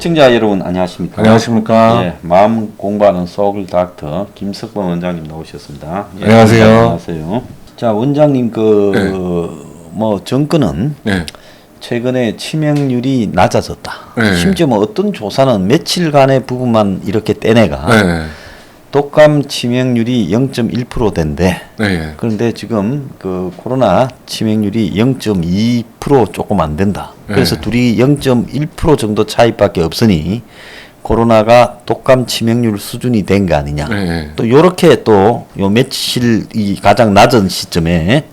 시청자 여러분 안녕하십니까? 안녕하십니까? 예, 마음 공부하는 소울 닥터 김석범 원장님 나오셨습니다. 예, 안녕하세요. 안녕하세요. 자, 원장님 뭐 정권은 최근에 치명률이 낮아졌다. 심지어 뭐 어떤 조사는 며칠간의 부분만 이렇게 떼내가 독감 치명률이 0.1% 된대. 그런데 지금 그 코로나 치명률이 0.2% 조금 안 된다. 그래서 둘이 0.1% 정도 차이밖에 없으니 코로나가 독감 치명률 수준이 된 거 아니냐. 또 요렇게 또 요 며칠이 가장 낮은 시점에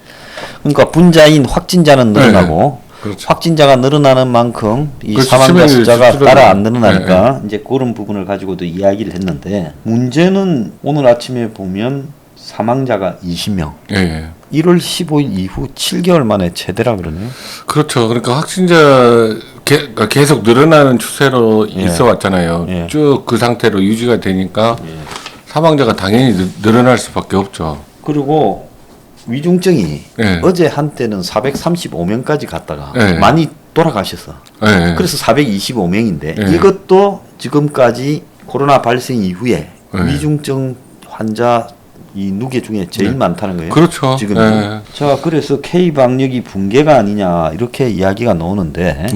그러니까 분자인 확진자는 늘어나고 그렇죠. 확진자가 늘어나는 만큼 이 그렇죠. 사망자 숫자가 따라 안 늘어나니까 네. 이제 그런 부분을 가지고도 이야기를 했는데 문제는 오늘 아침에 보면 사망자가 20명. 1월 15일 이후 7개월 만에 최대라 그러네요. 그렇죠. 그러니까 확진자 계속 늘어나는 추세로 있어 왔잖아요. 쭉 그 상태로 유지가 되니까 사망자가 당연히 늘어날 수밖에 없죠. 그리고 위중증이 어제 한때는 435명까지 갔다가 많이 돌아가셨어. 그래서 425명인데 이것도 지금까지 코로나 발생 이후에 위중증 환자 이 누계 중에 제일 많다는 거예요. 그렇죠. 지금. 자, 그래서 K 방역이 붕괴가 아니냐 이렇게 이야기가 나오는데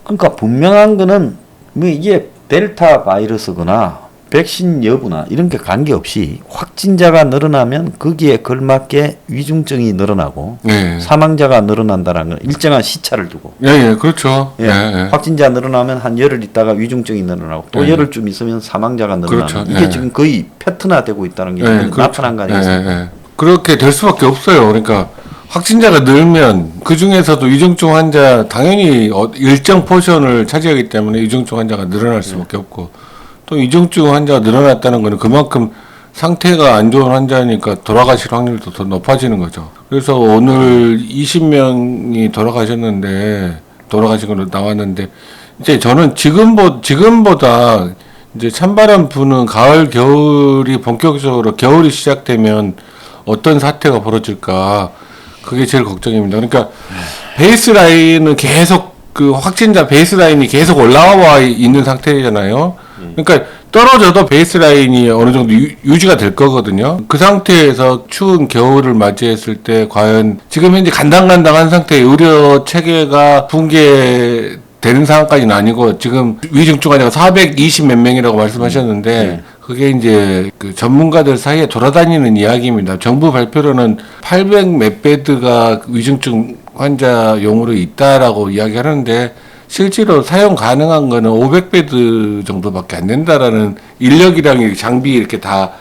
그러니까 분명한 거는 뭐 이게 델타 바이러스거나 백신 여부나 이런 게 관계없이 확진자가 늘어나면 거기에 걸맞게 위중증이 늘어나고 사망자가 늘어난다는 건 일정한 시차를 두고 그렇죠. 확진자 늘어나면 한 열흘 있다가 위중증이 늘어나고 또 열흘쯤 있으면 사망자가 늘어나는 그렇죠. 이게 지금 거의 패턴화되고 있다는 게 그렇죠. 나타난 거 아니겠습니까? 그렇게 될 수밖에 없어요. 그러니까 확진자가 늘면 그 중에서도 위중증 환자 당연히 일정 포션을 차지하기 때문에 위중증 환자가 늘어날 수밖에 없고 또 위중증 환자가 늘어났다는 것은 그만큼 상태가 안 좋은 환자니까 돌아가실 확률도 더 높아지는 거죠. 그래서 오늘 20명이 돌아가신 걸로 나왔는데 이제 저는 지금보다 이제 찬바람 부는 가을 겨울이 본격적으로 겨울이 시작되면 어떤 사태가 벌어질까 그게 제일 걱정입니다. 그러니까 베이스라인은 계속 그 확진자 베이스라인이 계속 올라와 있는 상태잖아요. 그러니까 떨어져도 베이스라인이 어느 정도 유지가 될 거거든요. 그 상태에서 추운 겨울을 맞이했을 때 과연 지금 현재 간당간당한 상태의 의료 체계가 붕괴되는 상황까지는 아니고 지금 위중증 환자가 420 몇 명이라고 말씀하셨는데 그게 이제 그 전문가들 사이에 돌아다니는 이야기입니다. 정부 발표로는 800 몇 베드가 위중증 환자용으로 있다라고 이야기하는데 실제로 사용 가능한 거는 500베드 정도밖에 안 된다라는 인력이랑 장비 이렇게 다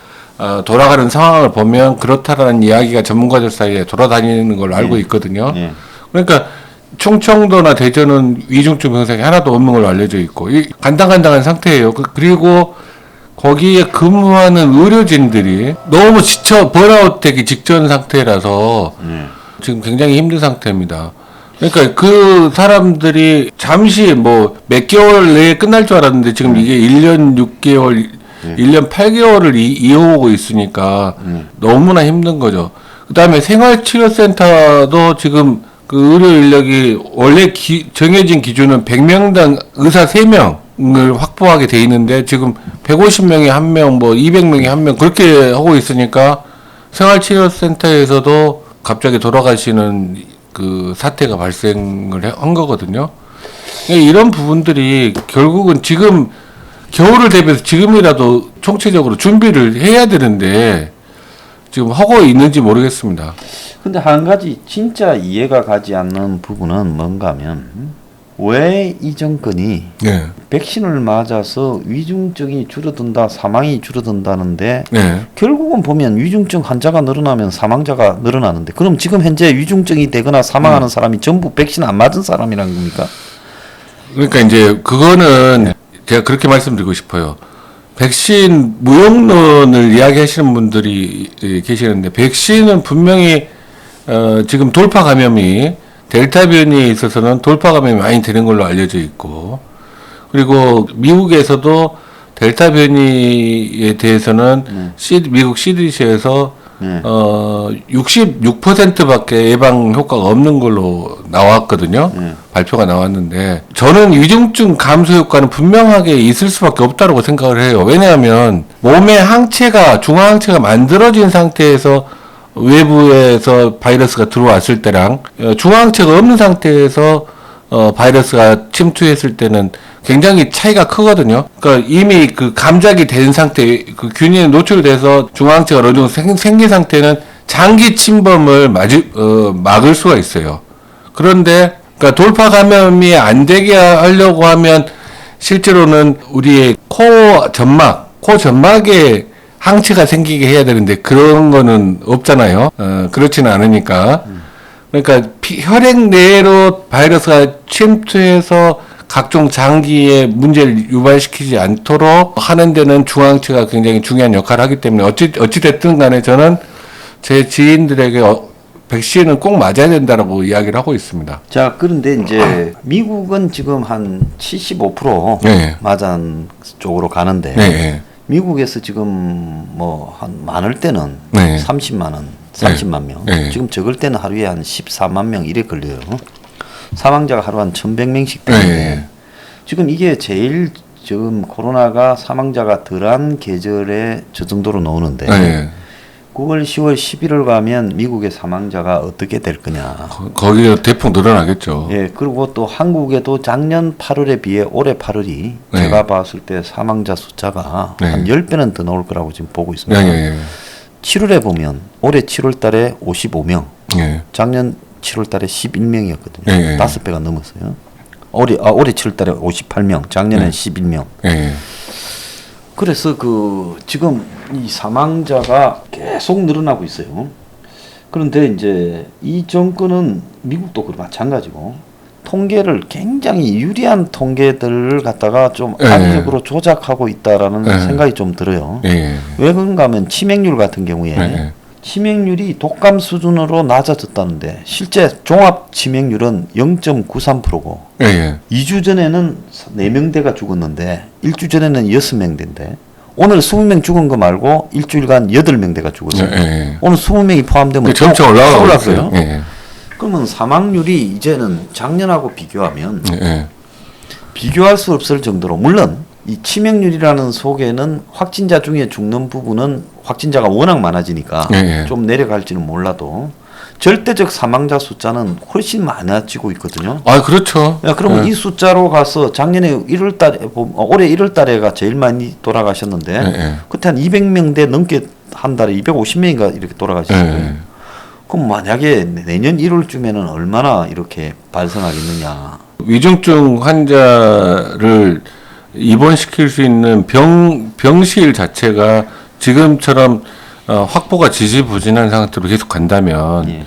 돌아가는 상황을 보면 그렇다라는 이야기가 전문가들 사이에 돌아다니는 걸로 알고 있거든요. 그러니까 충청도나 대전은 위중증 병상이 하나도 없는 걸로 알려져 있고 간당간당한 상태예요. 그리고 거기에 근무하는 의료진들이 너무 지쳐 번아웃 되기 직전 상태라서 지금 굉장히 힘든 상태입니다. 그러니까 그 사람들이 잠시 뭐 몇 개월 내에 끝날 줄 알았는데 지금 이게 1년 6개월, 1년 8개월을 이어오고 있으니까 너무나 힘든 거죠. 그 다음에 생활치료센터도 지금 그 의료 인력이 원래 정해진 기준은 100명당 의사 3명을 확보하게 돼 있는데 지금 150명에 1명, 뭐 200명에 1명 그렇게 하고 있으니까 생활치료센터에서도 갑자기 돌아가시는 그 사태가 발생을 한 거거든요. 이런 부분들이 결국은 지금 겨울을 대비해서 지금이라도 총체적으로 준비를 해야 되는데 지금 하고 있는지 모르겠습니다. 근데 한 가지 진짜 이해가 가지 않는 부분은 뭔가 하면 왜 이 정권이 백신을 맞아서 위중증이 줄어든다, 사망이 줄어든다는데 결국은 보면 위중증 환자가 늘어나면 사망자가 늘어나는데 그럼 지금 현재 위중증이 되거나 사망하는 사람이 전부 백신 안 맞은 사람이란 겁니까? 그러니까 이제 그거는 제가 그렇게 말씀드리고 싶어요. 백신 무용론을 이야기하시는 분들이 계시는데 백신은 분명히 지금 돌파 감염이 델타 변이에 있어서는 돌파 감염이 많이 되는 걸로 알려져 있고 그리고 미국에서도 델타 변이에 대해서는 미국 CDC에서 66%밖에 예방 효과가 없는 걸로 나왔거든요. 발표가 나왔는데 저는 위중증 감소 효과는 분명하게 있을 수밖에 없다고 생각을 해요. 왜냐하면 몸의 항체가 중화항체가 만들어진 상태에서 외부에서 바이러스가 들어왔을 때랑 중화항체가 없는 상태에서 바이러스가 침투했을 때는 굉장히 차이가 크거든요. 그러니까 이미 그 감작이 된 상태, 그 균이 노출돼서 중화항체가 어느 정도 생긴 상태는 장기 침범을 막을 수가 있어요. 그런데 그러니까 돌파 감염이 안 되게 하려고 하면 실제로는 우리의 코 점막에 항체가 생기게 해야 되는데 그런 거는 없잖아요. 그렇지는 않으니까. 그러니까 혈액 내로 바이러스가 침투해서 각종 장기에 문제를 유발시키지 않도록 하는 데는 중화항체가 굉장히 중요한 역할을 하기 때문에 어찌 됐든 간에 저는 제 지인들에게 백신은 꼭 맞아야 된다라고 이야기를 하고 있습니다. 자, 그런데 이제 미국은 지금 한 75% 네. 맞은 쪽으로 가는데 네. 미국에서 지금 뭐 한 많을 때는 네. 30만 명, 네. 지금 적을 때는 하루에 한 14만 명 이래 걸려요. 사망자가 하루 한 1,100명씩 되는데 네. 지금 이게 제일 지금 코로나가 사망자가 덜한 계절에 저 정도로 나오는데 네. 9월, 10월, 11월 가면 미국의 사망자가 어떻게 될 거냐. 거기가 대폭 늘어나겠죠. 예, 그리고 또 한국에도 작년 8월에 비해 올해 8월이 네. 제가 봤을 때 사망자 숫자가 네. 한 10배는 더 나올 거라고 지금 보고 있습니다. 네. 7월에 보면 올해 7월 달에 55명, 네. 작년 7월 달에 11명이었거든요. 네. 5배가 넘었어요. 올해 7월 달에 58명, 작년에 네. 11명. 네. 그래서 그 지금 이 사망자가 계속 늘어나고 있어요. 그런데 이제 이 정권은 미국도 그 마찬가지고 통계를 굉장히 유리한 통계들을 갖다가 좀 네. 악의적으로 조작하고 있다라는 네. 생각이 좀 들어요. 네. 왜 그런가 하면 치명률 같은 경우에 네. 치명률이 독감 수준으로 낮아졌다는데 실제 종합 치명률은 0.93%고 네. 2주 전에는 4명대가 죽었는데 1주 전에는 6명대인데 오늘 20명 죽은 거 말고 일주일간 8명대가 죽었어요. 네. 오늘 20명이 포함되면 점차 올라가고 올랐어요. 있어요. 네. 그러면 사망률이 이제는 작년하고 비교하면 네. 비교할 수 없을 정도로 물론 이 치명률이라는 속에는 확진자 중에 죽는 부분은 확진자가 워낙 많아지니까 네. 좀 내려갈지는 몰라도 절대적 사망자 숫자는 훨씬 많아지고 있거든요. 아, 그렇죠. 야, 그러면 네. 이 숫자로 가서 작년에 1월 달에 올해 1월 달에가 제일 많이 돌아가셨는데 네. 그때 한 200명대 넘게 한 달에 250명인가 이렇게 돌아가셨어요. 네. 그럼 만약에 내년 1월쯤에는 얼마나 이렇게 발생하겠느냐. 위중증 환자를 입원시킬 수 있는 병실 자체가 지금처럼 확보가 지지부진한 상태로 계속 간다면 예.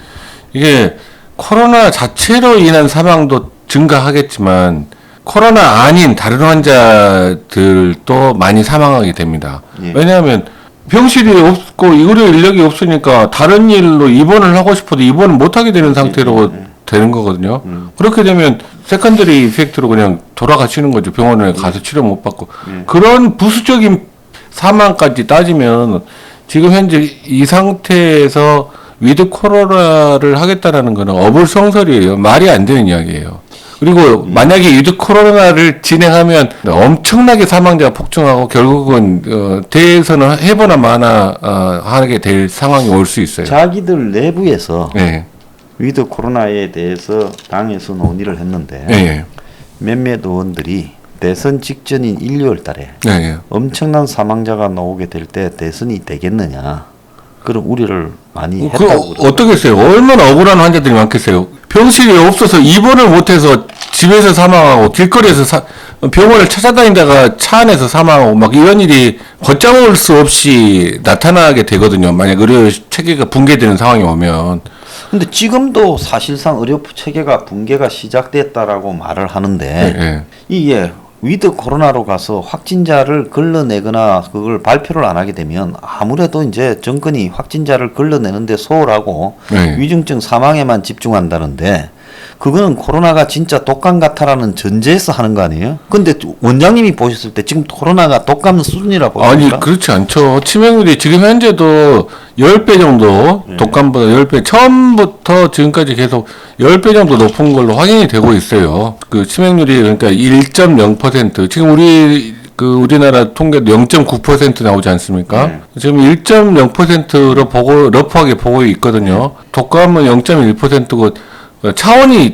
이게 코로나 자체로 인한 사망도 증가하겠지만 코로나 아닌 다른 환자들도 많이 사망하게 됩니다. 예. 왜냐하면 병실이 없고 의료 인력이 없으니까 다른 일로 입원을 하고 싶어도 입원을 못하게 되는 상태로 되는 거거든요. 그렇게 되면 세컨더리 이펙트로 그냥 돌아가시는 거죠. 병원에 가서 치료 못 받고. 그런 부수적인 사망까지 따지면 지금 현재 이 상태에서 위드 코로나를 하겠다라는 거는 어불성설이에요. 말이 안 되는 이야기예요. 그리고 만약에 위드 코로나를 진행하면 엄청나게 사망자가 폭증하고 결국은 대에서는 해보나 마나 하게 될 상황이 올 수 있어요. 자기들 내부에서 네. 위드 코로나에 대해서 당에서 논의를 했는데 네. 몇몇 의원들이 대선 직전인 1, 2월 달에 네. 엄청난 사망자가 나오게 될 때 대선이 되겠느냐 그런 우려를 많이 그 했다고 그러더라고요. 어떻겠어요? 얼마나 억울한 환자들이 많겠어요. 병실이 없어서 입원을 못해서 집에서 사망하고 길거리에서 병원을 찾아다니다가 차 안에서 사망하고 막 이런 일이 걷잡을 수 없이 나타나게 되거든요. 만약 의료 체계가 붕괴되는 상황이 오면. 근데 지금도 사실상 의료 체계가 붕괴가 시작됐다라고 말을 하는데 네. 이게 위드 코로나로 가서 확진자를 걸러내거나 그걸 발표를 안 하게 되면 아무래도 이제 정권이 확진자를 걸러내는데 소홀하고 네. 위중증 사망에만 집중한다는데 그거는 코로나가 진짜 독감 같아라는 전제에서 하는 거 아니에요? 근데 원장님이 보셨을 때 지금 코로나가 독감 수준이라고 아니 보십니까? 그렇지 않죠. 치명률이 지금 현재도 10배 정도 독감보다 10배 처음부터 지금까지 계속 10배 정도 높은 걸로 확인이 되고 있어요. 그 치명률이 그러니까 1.0% 지금 우리나라 통계도 0.9% 나오지 않습니까? 지금 1.0%로 러프하게 보고 있거든요. 독감은 0.1%고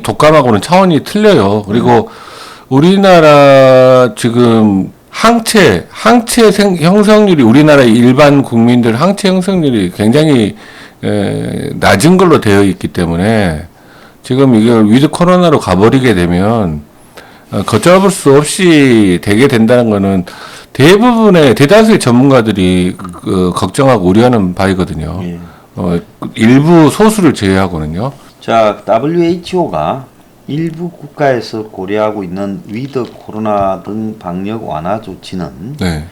독감하고는 차원이 틀려요. 그리고 우리나라 지금 항체 형성률이 우리나라 일반 국민들 항체 형성률이 굉장히 낮은 걸로 되어 있기 때문에 지금 이걸 위드 코로나로 가버리게 되면 걷잡을 수 없이 되게 된다는 거는 대다수의 전문가들이 걱정하고 우려하는 바이거든요. 예. 일부 소수를 제외하고는요. 자, WHO가 일부 국가에서 고려하고 있는 위드 코로나 등 방역 완화 조치는 네.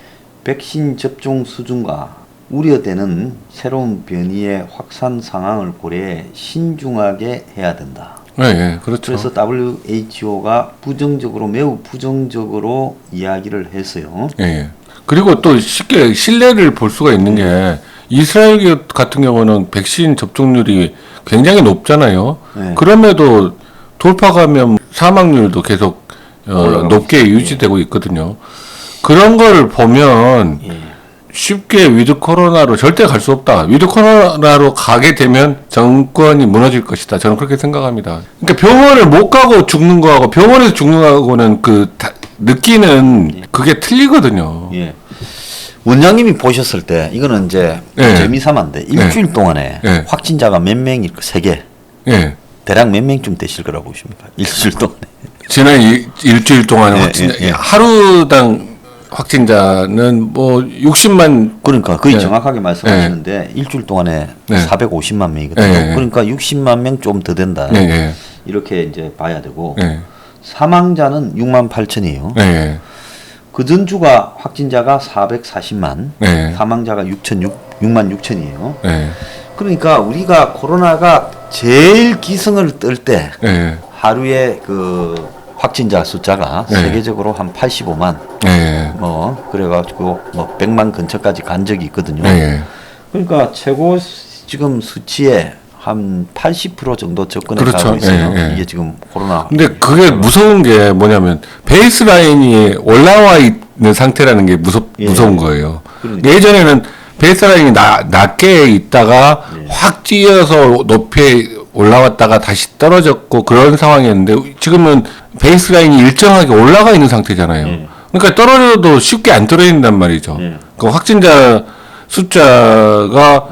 백신 접종 수준과 우려되는 새로운 변이의 확산 상황을 고려해 신중하게 해야 된다. 네, 그렇죠. 그래서 WHO가 매우 부정적으로 이야기를 했어요. 예. 그리고 또 쉽게 신뢰를 볼 수가 있는 게 이스라엘 같은 경우는 백신 접종률이 굉장히 높잖아요. 네. 그럼에도 돌파 감염 사망률도 계속 높게 유지되고 있거든요. 그런 걸 보면 쉽게 위드 코로나로 절대 갈 수 없다. 위드 코로나로 가게 되면 정권이 무너질 것이다. 저는 그렇게 생각합니다. 그러니까 병원을 못 가고 죽는 거하고 병원에서 죽는 거하고는 느끼는 그게 틀리거든요. 예. 원장님이 보셨을 때 이거는 이제 재미삼아인데 일주일 동안에 확진자가 몇 명일까? 세계. 예. 대략 몇 명쯤 되실 거라고 보십니까? 일주일 동안에. 지난 일주일 동안 확진자 하루당 확진자는 뭐 60만 그러니까 거의 정확하게 말씀하시는데 일주일 동안에 450만 명이거든요. 그러니까 60만 명 좀 더 된다. 이렇게 이제 봐야 되고 사망자는 6만 8천이에요. 그 전주가 확진자가 440만, 사망자가 6만 6천이에요. 그러니까 우리가 코로나가 제일 기승을 뜰 때 하루에 그 확진자 숫자가 세계적으로 한 85만, 그래가지고 100만 근처까지 간 적이 있거든요. 그러니까 최고 지금 수치에 한 80% 정도 접근해 가고 있어요. 이게 지금 코로나. 근데 그게 무서운 게 뭐냐면 베이스라인이 올라와 있는 상태라는 게 무서운 거예요. 그러니까. 예전에는 베이스라인이 낮게 있다가 확 뛰어서 높이 올라왔다가 다시 떨어졌고 그런 상황이었는데 지금은 베이스라인이 일정하게 올라가 있는 상태잖아요. 그러니까 떨어져도 쉽게 안 떨어진단 말이죠. 그 확진자 숫자가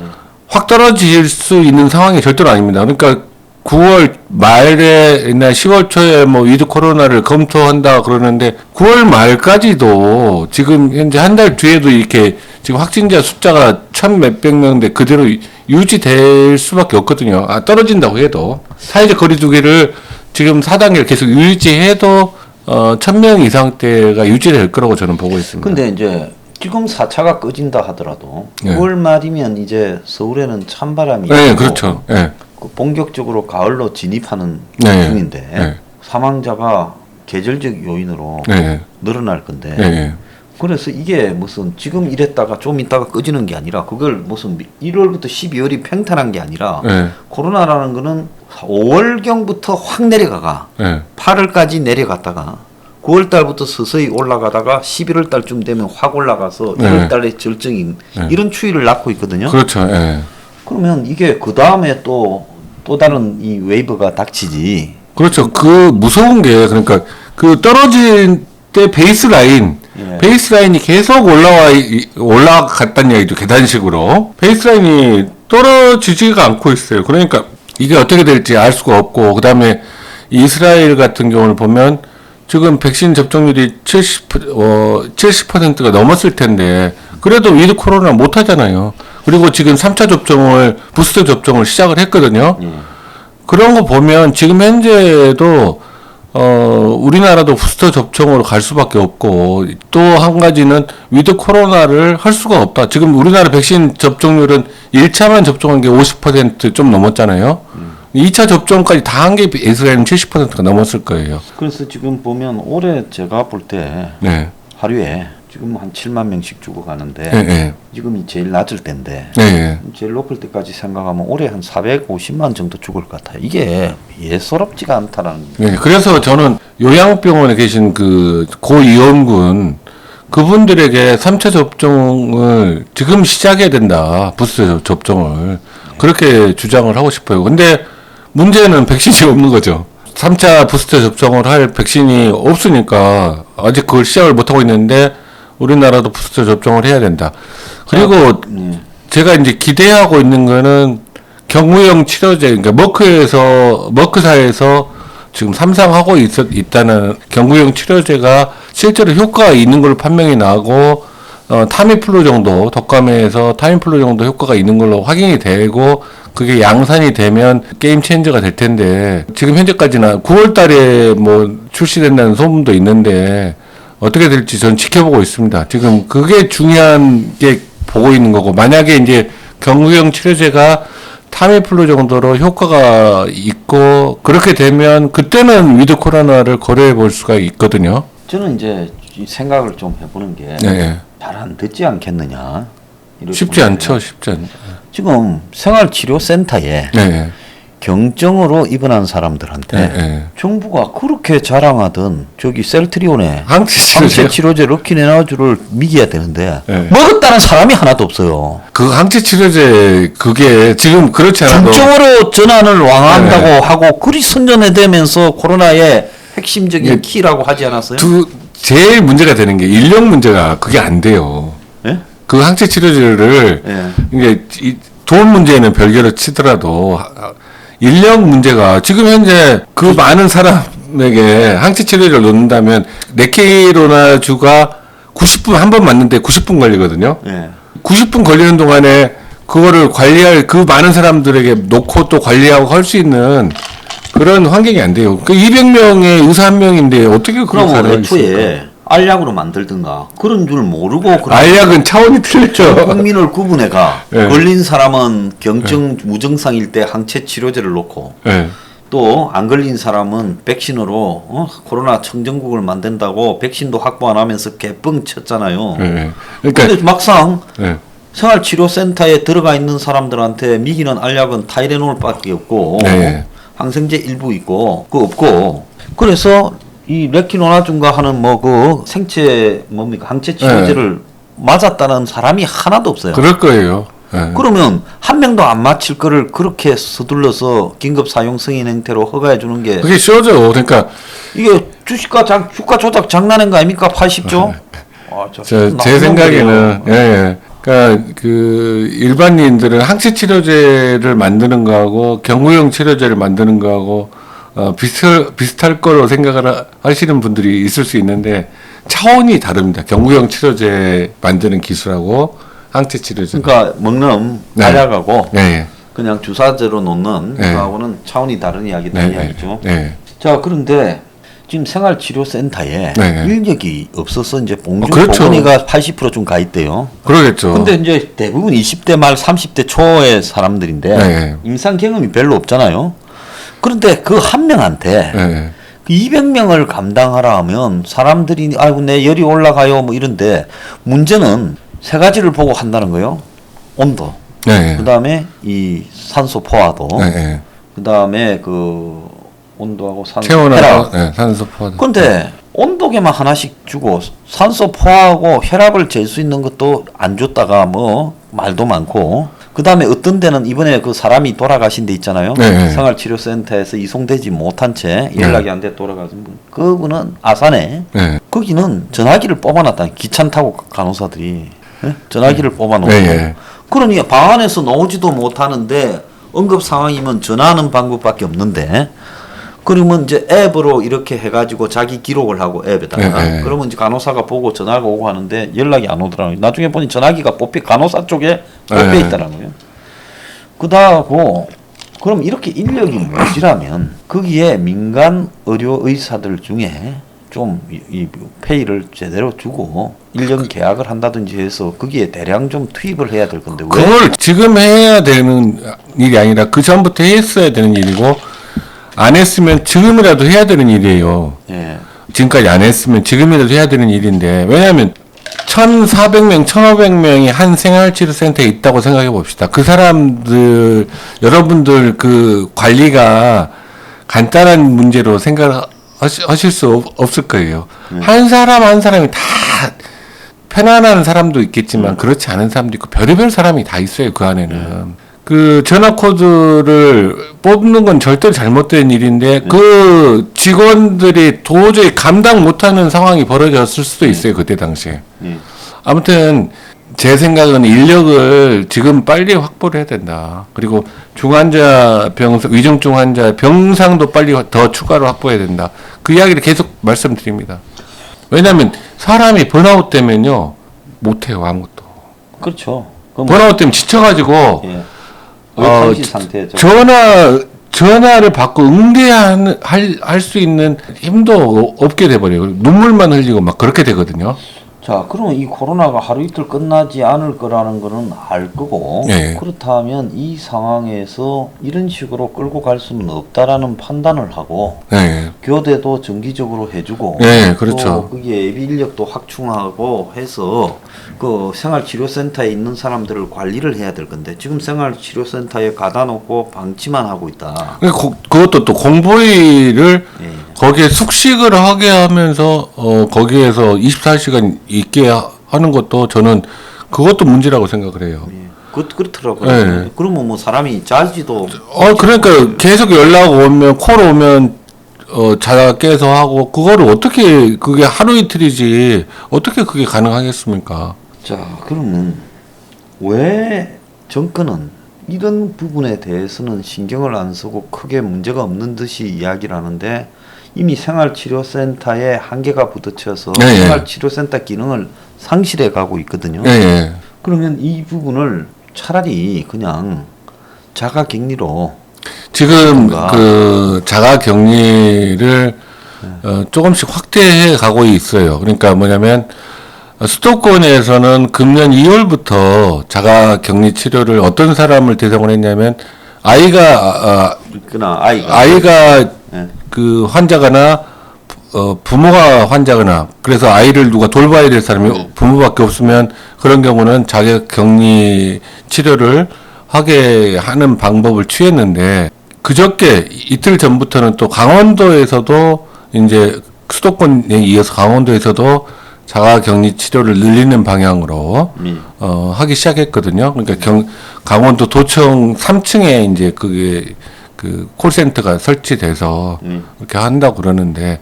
확 떨어질 수 있는 상황이 절대로 아닙니다. 그러니까 9월 말에나 10월 초에 뭐 위드 코로나를 검토한다 그러는데 9월 말까지도 지금 현재 한 달 뒤에도 이렇게 지금 확진자 숫자가 1,000몇백 명인데 그대로 유지될 수밖에 없거든요. 떨어진다고 해도 사회적 거리두기를 지금 4단계를 계속 유지해도 1,000명 이상대가 유지될 거라고 저는 보고 있습니다. 근데 이제 지금 4차가 꺼진다 하더라도 9월 말이면 이제 서울에는 찬바람이 있고 그렇죠. 그 본격적으로 가을로 진입하는 중인데 사망자가 계절적 요인으로 늘어날 건데 그래서 이게 무슨 지금 이랬다가 좀 있다가 꺼지는 게 아니라 그걸 무슨 1월부터 12월이 팽탄한 게 아니라 코로나라는 거는 5월경부터 확 내려가가 8월까지 내려갔다가 9월 달부터 서서히 올라가다가 11월 달쯤 되면 확 올라가서 1월 달에 절정인 이런 추이를 낳고 있거든요. 그렇죠. 그러면 이게 그 다음에 또 다른 이 웨이브가 닥치지. 그렇죠. 그 무서운 게 그러니까 그 떨어질 때 베이스라인이 계속 올라갔다는 얘기죠. 계단식으로 계단식으로 떨어지지가 않고 있어요. 그러니까 이게 어떻게 될지 알 수가 없고 그다음에 이스라엘 같은 경우를 보면 지금 백신 접종률이 70%가 넘었을 텐데 그래도 위드 코로나 못 하잖아요. 그리고 지금 3차 부스터 접종을 시작을 했거든요. 그런 거 보면 지금 현재도 우리나라도 부스터 접종으로 갈 수밖에 없고 또 한 가지는 위드 코로나를 할 수가 없다. 지금 우리나라 백신 접종률은 1차만 접종한 게 50%좀 넘었잖아요. 2차 접종까지 다 한 게 이스라엘은 70%가 넘었을 거예요. 그래서 지금 보면 올해 제가 볼 때 하루에 지금 한 7만 명씩 죽어가는데 예. 지금이 제일 낮을 때인데 예. 제일 높을 때까지 생각하면 올해 한 450만 정도 죽을 것 같아요. 이게 예사롭지가 않다라는. 예. 그래서 저는 요양병원에 계신 그 고위험군 그분들에게 3차 접종을 지금 시작해야 된다. 부스터 접종을. 그렇게 주장을 하고 싶어요. 근데 문제는 백신이 없는 거죠. 3차 부스터 접종을 할 백신이 없으니까 아직 그걸 시작을 못하고 있는데 우리나라도 부스터 접종을 해야 된다. 그리고 제가 이제 기대하고 있는 거는 경구용 치료제, 그러니까 머크사에서 지금 삼상하고 있다는 경구용 치료제가 실제로 효과가 있는 걸로 판명이 나고, 타미플루 정도, 독감에서 타미플루 정도 효과가 있는 걸로 확인이 되고, 그게 양산이 되면 게임 체인저가 될 텐데, 지금 현재까지는 9월 달에 뭐 출시된다는 소문도 있는데, 어떻게 될지 전 지켜보고 있습니다. 지금 그게 중요한 게 보고 있는 거고, 만약에 이제 경구용 치료제가 타미플루 정도로 효과가 있고 그렇게 되면 그때는 위드 코로나를 고려해 볼 수가 있거든요. 저는 이제 이 생각을 좀 해보는 게 잘 안 듣지 않겠느냐. 쉽지 않죠. 쉽지 않. 지금 생활치료센터에 경증으로 입원한 사람들한테 정부가 그렇게 자랑하던 저기 셀트리온에 항체치료제 럭키네나주를 미겨야 되는데 먹었다는 사람이 하나도 없어요. 그 항체치료제 그게 지금 그렇지 않아도 중증으로 전환을 완화한다고 하고 그리 선전해대면서 코로나의 핵심적인 키라고 하지 않았어요? 제일 문제가 되는 게 인력 문제가 그게 안 돼요. 그 항체치료제를 이게 돈 문제는 별개로 치더라도 인력 문제가 지금 현재 그 많은 사람에게 항체 치료제를 놓는다면 레키로나주가 90분 한 번 맞는데 90분 걸리거든요. 90분 걸리는 동안에 그거를 관리할 그 많은 사람들에게 놓고 또 관리하고 할 수 있는 그런 환경이 안 돼요. 그 200명의 의사 한 명인데 어떻게 그런 그럼 애초에 알약으로 만들든가 그런 줄 모르고 알약은 차원이 틀리죠. 국민을 구분해가 걸린 사람은 경증 무증상일 때 항체 치료제를 놓고 또 안 걸린 사람은 백신으로 코로나 청정국을 만든다고 백신도 확보 안 하면서 개뻥 쳤잖아요. 그런데 막상 생활치료센터에 들어가 있는 사람들한테 미기는 알약은 타이레놀밖에 없고 항생제 일부 있고 그거 없고 그래서 이 레키노나준가 하는 뭐 그 생체 뭡니까 항체 치료제를 맞았다는 사람이 하나도 없어요. 그럴 거예요. 그러면 한 명도 안 맞힐 거를 그렇게 서둘러서 긴급 사용 승인 행태로 허가해 주는 게 그게 쉬워져. 그러니까 이게 주가 조작 장난인 거 아닙니까? 80조? 제 생각에는 그러니까 그 일반인들은 항체 치료제를 만드는 거하고 경구용 치료제를 만드는 거하고 비슷할 거로 생각을 하시는 분들이 있을 수 있는데 차원이 다릅니다. 경구용 치료제 만드는 기술하고 항체 치료제. 그러니까 먹는 알약하고 그냥 주사제로 놓는 그거하고는 차원이 다른 이야기다 이야기죠. 자, 그런데 지금 생활치료센터에 인력이 없어서 이제 봉준보건이가 80%좀 가 있대요. 그러겠죠. 근데 이제 대부분 20대 말 30대 초의 사람들인데 임상 경험이 별로 없잖아요. 그런데 그 한 명한테 그 200명을 감당하라 하면 사람들이 아이고 내 열이 올라가요 뭐 이런데 문제는 세 가지를 보고 한다는 거예요. 온도. 그다음에 이 산소 포화도. 그다음에 그 온도하고 산소 혈압. 산소 포화. 그런데 온도계만 하나씩 주고 산소 포화하고 혈압을 잴 수 있는 것도 안 줬다가 뭐 말도 많고 그다음에 어떤 데는 이번에 그 사람이 돌아가신 데 있잖아요. 생활치료센터에서 이송되지 못한 채 연락이 안 돼 돌아가신 분. 그분은 아산에 거기는 전화기를 뽑아놨다. 기차 타고 간호사들이 전화기를 뽑아놓고 그러니 방 안에서 나오지도 못하는데 응급 상황이면 전화하는 방법밖에 없는데 그러면 이제 앱으로 이렇게 해가지고 자기 기록을 하고 앱에다가 그러면 이제 간호사가 보고 전화가 오고 하는데 연락이 안 오더라고요. 나중에 보니 전화기가 간호사 쪽에 뽑혀 있더라고요. 그다고 그럼 이렇게 인력이 모자라면 거기에 민간 의료 의사들 중에 좀 이 페이를 제대로 주고 1년 계약을 한다든지 해서 거기에 대량 좀 투입을 해야 될 건데 왜? 그걸 지금 해야 되는 일이 아니라 그 전부터 했어야 되는 일이고 안 했으면 지금이라도 해야 되는 일이에요. 지금까지 안 했으면 지금이라도 해야 되는 일인데 왜냐하면 1,400명, 1,500명이 한 생활치료센터에 있다고 생각해 봅시다. 그 사람들, 여러분들 그 관리가 간단한 문제로 생각하실 수 없을 거예요. 한 사람 한 사람이 다 편안한 사람도 있겠지만 그렇지 않은 사람도 있고 별의별 사람이 다 있어요. 그 안에는. 그 전화 코드를 뽑는 건 절대 잘못된 일인데 그 직원들이 도저히 감당 못하는 상황이 벌어졌을 수도 있어요. 그때 당시에. 아무튼 제 생각은 인력을 지금 빨리 확보를 해야 된다. 그리고 중환자 병상, 위중증 환자 병상도 빨리 더 추가로 확보해야 된다. 그 이야기를 계속 말씀드립니다. 왜냐하면 사람이 번아웃 되면요 못해요 아무것도. 그렇죠. 번아웃 때문에 지쳐가지고 예. 상태죠. 전화를 받고 응대할 수 있는 힘도 없게 돼버려요. 눈물만 흘리고 막 그렇게 되거든요. 자, 그러면 이 코로나가 하루 이틀 끝나지 않을 거라는 거는 알 거고, 네. 그렇다면 이 상황에서 이런 식으로 끌고 갈 수는 없다라는 판단을 하고, 네. 교대도 정기적으로 해주고, 네, 그렇죠. 또 거기에 예비 인력도 확충하고 해서 그 생활치료센터에 있는 사람들을 관리를 해야 될 건데, 지금 생활치료센터에 가다 놓고 방치만 하고 있다. 그것도 또 공보위를 예. 거기에 숙식을 하게 하면서 거기에서 24시간 있게 하는 것도 저는 그것도 문제라고 생각을 해요. 예. 그렇더라고요. 네. 그러면 뭐 사람이 짜지도. 그러니까 계속 연락 오면 콜 오면 자다가 깨서 하고 그거를 어떻게 그게 하루 이틀이지 어떻게 그게 가능하겠습니까? 자, 그러면 왜 정권은 이런 부분에 대해서는 신경을 안 쓰고 크게 문제가 없는 듯이 이야기를 하는데 이미 생활치료센터에 한계가 부딪혀서 네, 생활치료센터 기능을 상실해 가고 있거든요. 네. 그러면 이 부분을 차라리 그냥 자가격리로 지금 뭔가. 그 자가격리를 조금씩 확대해 가고 있어요. 그러니까 뭐냐면 수도권에서는 금년 2월부터 자가격리 치료를 어떤 사람을 대상으로 했냐면 아이가 예. 그 환자거나 부모가 환자거나 그래서 아이를 누가 돌봐야 될 사람이 부모밖에 없으면 그런 경우는 자가격리 치료를 하게 하는 방법을 취했는데 그저께 이틀 전부터는 또 강원도에서도 이제 수도권에 이어서 강원도에서도 자가격리 치료를 늘리는 방향으로 하기 시작했거든요. 그러니까 강원도 도청 3층에 이제 그게 그 콜센터가 설치돼서 이렇게 한다고 그러는데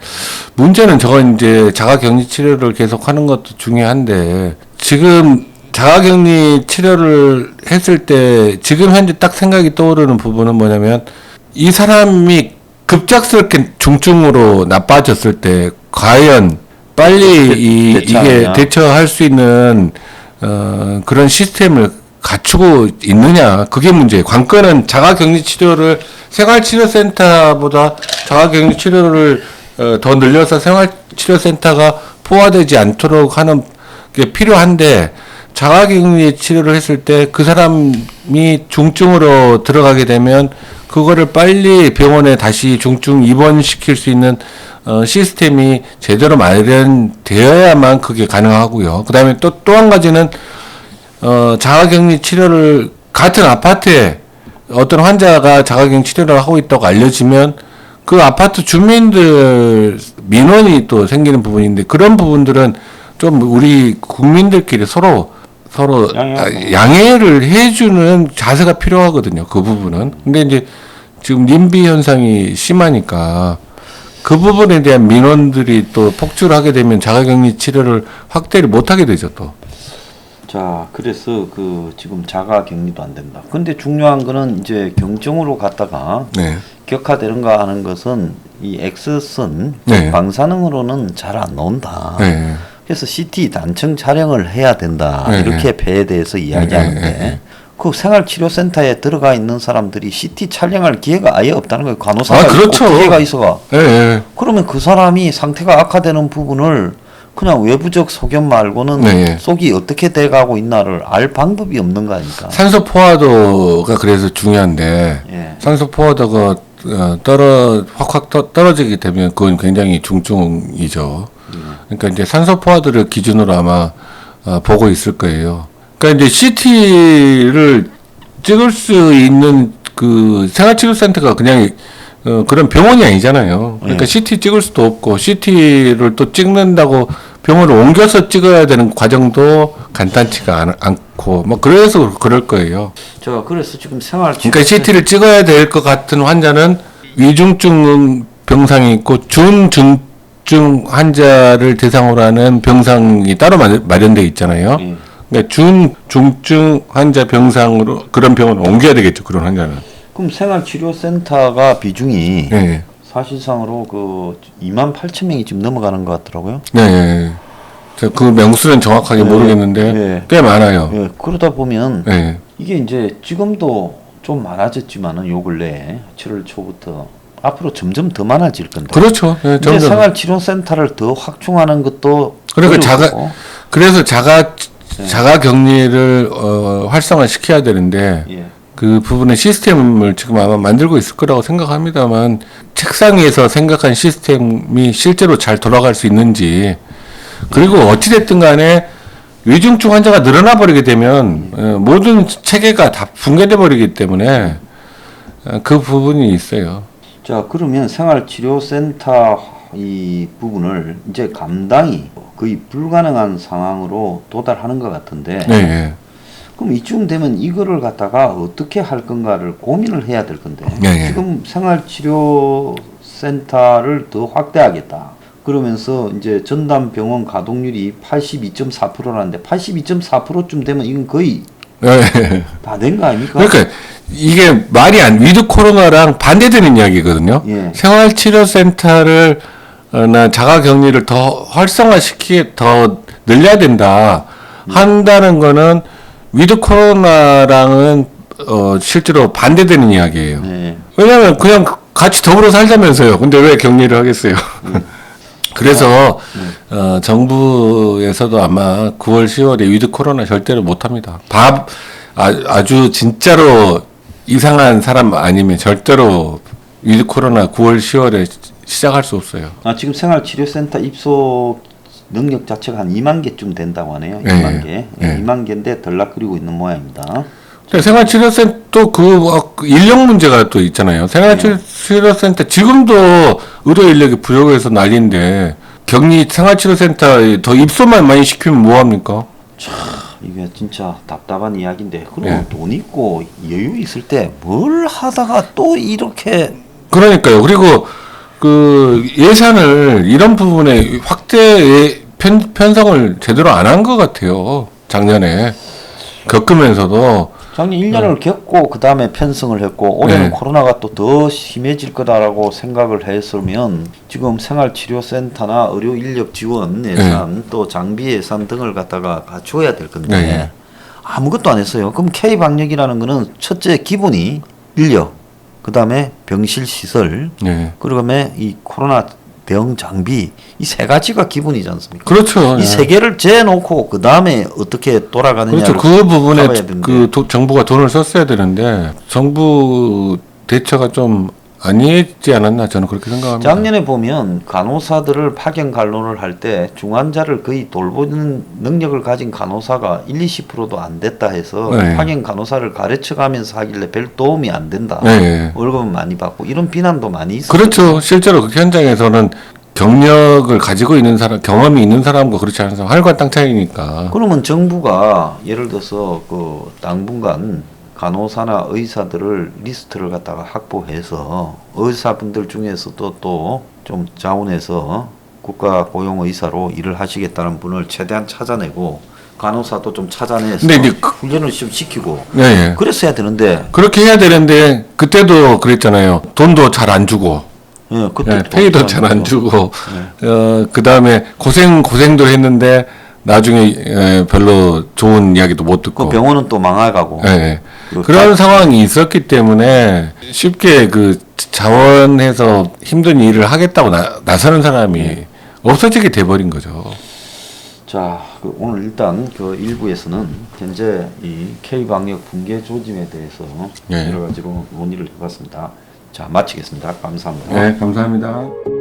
문제는 저건 이제 자가격리 치료를 계속 하는 것도 중요한데 지금 자가격리 치료를 했을 때 지금 현재 딱 생각이 떠오르는 부분은 뭐냐면 이 사람이 급작스럽게 중증으로 나빠졌을 때 과연 빨리 이게 대처할 수 있는 그런 시스템을 갖추고 있느냐 그게 문제예요. 관건은 자가격리 치료를 생활치료센터보다 자가격리 치료를 더 늘려서 생활치료센터가 포화되지 않도록 하는 게 필요한데 자가격리 치료를 했을 때 그 사람이 중증으로 들어가게 되면 그거를 빨리 병원에 다시 중증 입원시킬 수 있는 시스템이 제대로 마련되어야만 그게 가능하고요. 그 다음에 또 한 가지는 자가격리 치료를 같은 아파트에 어떤 환자가 자가격리 치료를 하고 있다고 알려지면 그 아파트 주민들 민원이 또 생기는 부분인데 그런 부분들은 좀 우리 국민들끼리 서로 양해를 해주는 자세가 필요하거든요. 그 부분은. 근데 이제 지금 님비 현상이 심하니까 그 부분에 대한 민원들이 또 폭주를 하게 되면 자가격리 치료를 확대를 못하게 되죠 또. 자, 그래서 그 지금 자가격리도 안 된다. 근데 중요한 거는 이제 경증으로 갔다가 격화되는가 하는 것은 이 X선 방사능으로는 잘 안 나온다. 그래서 CT 단층 촬영을 해야 된다. 이렇게 배에 대해서 이야기하는데 그 생활치료센터에 들어가 있는 사람들이 CT 촬영할 기회가 아예 없다는 거예요. 간호사가 그렇죠. 기회가 있어가. 그러면 그 사람이 상태가 악화되는 부분을 그냥 외부적 소견 말고는 속이 어떻게 돼가고 있나를 알 방법이 없는 거 아닙니까? 산소 포화도가 그래서 중요한데 산소 포화도가 확 떨어지게 되면 그건 굉장히 중증이죠. 그러니까 이제 산소 포화도를 기준으로 아마 보고 있을 거예요. 그러니까 이제 CT를 찍을 수 있는 그 생활치료센터가 그냥 그런 병원이 아니잖아요. 그러니까 CT 찍을 수도 없고 CT를 또 찍는다고 병원을 옮겨서 찍어야 되는 과정도 간단치가 않고 뭐 그래서 그럴 거예요. 제가 그래서 지금 생활치료 그러니까 CT를 찍어야 될 것 같은 환자는 위중증 병상이 있고 준중증 환자를 대상으로 하는 병상이 따로 마련되어 있잖아요. 그러니까 중증 환자 병상으로 그런 병원을 옮겨야 되겠죠. 그런 환자는. 그럼 생활치료센터가 비중이 네. 사실상으로 그 28,000명이 지금 넘어가는 것 같더라고요. 네. 그 명수는 정확하게 모르겠는데 꽤 많아요. 예, 그러다 보면 네. 이게 이제 지금도 좀 많아졌지만은 요 근래 7월 초부터 앞으로 점점 더 많아질 건데. 그렇죠. 네, 이제 점점. 생활치료센터를 더 확충하는 것도 그러니까 그래서 자가 격리를 활성화시켜야 되는데 예. 그 부분의 시스템을 지금 아마 만들고 있을 거라고 생각합니다만 책상 위에서 생각한 시스템이 실제로 잘 돌아갈 수 있는지 그리고 어찌됐든 간에 위중증 환자가 늘어나 버리게 되면 모든 체계가 다 붕괴돼 버리기 때문에 그 부분이 있어요. 자, 그러면 생활치료센터 이 부분을 이제 감당이 거의 불가능한 상황으로 도달하는 것 같은데 네. 그럼 이쯤 되면 이거를 갖다가 어떻게 할 건가를 고민을 해야 될 건데 지금 생활치료센터를 더 확대하겠다. 그러면서 이제 전담병원 가동률이 82.4%라는데 82.4%쯤 되면 이건 거의 다 된 거 아닙니까? 그러니까 이게 말이 위드 코로나랑 반대되는 이야기거든요. 예. 생활치료센터를 나 자가격리를 더 더 늘려야 된다 한다는 거는 위드 코로나랑은 실제로 반대되는 이야기예요. 네. 왜냐하면 그냥 같이 더불어 살자면서요. 근데 왜 격리를 하겠어요? 그래서 정부에서도 아마 9월, 10월에 위드 코로나 절대로 못합니다. 아주 진짜로 이상한 사람 아니면 절대로 위드 코로나 9월, 10월에 시작할 수 없어요. 지금 생활치료센터 입소 능력 자체가 한 2만 개쯤 된다고 하네요. 2만 개. 2만 개인데 덜락거리고 있는 모양입니다. 생활치료센터 인력 문제가 또 있잖아요. 생활치료센터 지금도 의료 인력이 부족해서 난리인데 생활치료센터 더 입소만 많이 시키면 뭐합니까? 참 이게 진짜 답답한 이야기인데 그럼 돈 있고 여유 있을 때 뭘 하다가 또 이렇게 그러니까요. 그리고 그 예산을 이런 부분에 확대 편성을 제대로 안 한 것 같아요. 작년에 겪으면서도 작년 1년을 겪고 그 다음에 편성을 했고 올해는 코로나가 또 더 심해질 거다라고 생각을 했으면 지금 생활치료센터나 의료인력 지원 예산 또 장비 예산 등을 갖다가 갖춰야 될 건데 아무것도 안 했어요. 그럼 K방역이라는 거는 첫째 기본이 인력, 그 다음에 병실 시설, 그 다음에 이 코로나 대응 장비 이 세 가지가 기본이지 않습니까? 그렇죠. 이 세 개를 재놓고 그 다음에 어떻게 돌아가느냐를 그렇죠. 그 부분에 정부가 돈을 썼어야 되는데 정부 대처가 좀 아니했지 않았나 저는 그렇게 생각합니다. 작년에 보면 간호사들을 파견 간호를 할 때 중환자를 거의 돌보는 능력을 가진 간호사가 20%도 안 됐다 해서 파견 간호사를 가르쳐가면서 하길래 별 도움이 안 된다. 월급은 많이 받고 이런 비난도 많이 있어요. 그렇죠. 실제로 그 현장에서는 경력을 가지고 있는 사람, 경험이 있는 사람과 그렇지 않은 사람, 하늘과 땅 차이니까. 그러면 정부가 예를 들어서 그 당분간 간호사나 의사들을 리스트를 갖다가 확보해서 의사분들 중에서도 또 좀 자원해서 국가고용의사로 일을 하시겠다는 분을 최대한 찾아내고 간호사도 좀 찾아내서 훈련을 좀 시키고 그랬어야 되는데 그렇게 해야 되는데 그때도 그랬잖아요. 돈도 잘 안 주고 페이도 잘 안 주고 그 다음에 고생도 했는데 나중에 별로 좋은 이야기도 못 듣고 그 병원은 또 망해가고 그런 상황이 있었기 때문에 쉽게 그 자원해서 힘든 일을 하겠다고 나서는 사람이 없어지게 돼버린 거죠. 자, 오늘 일단 그 일부에서는 현재 이 K방역 붕괴 조짐에 대해서 여러 가지로 논의를 해봤습니다. 자, 마치겠습니다. 감사합니다. 네, 감사합니다.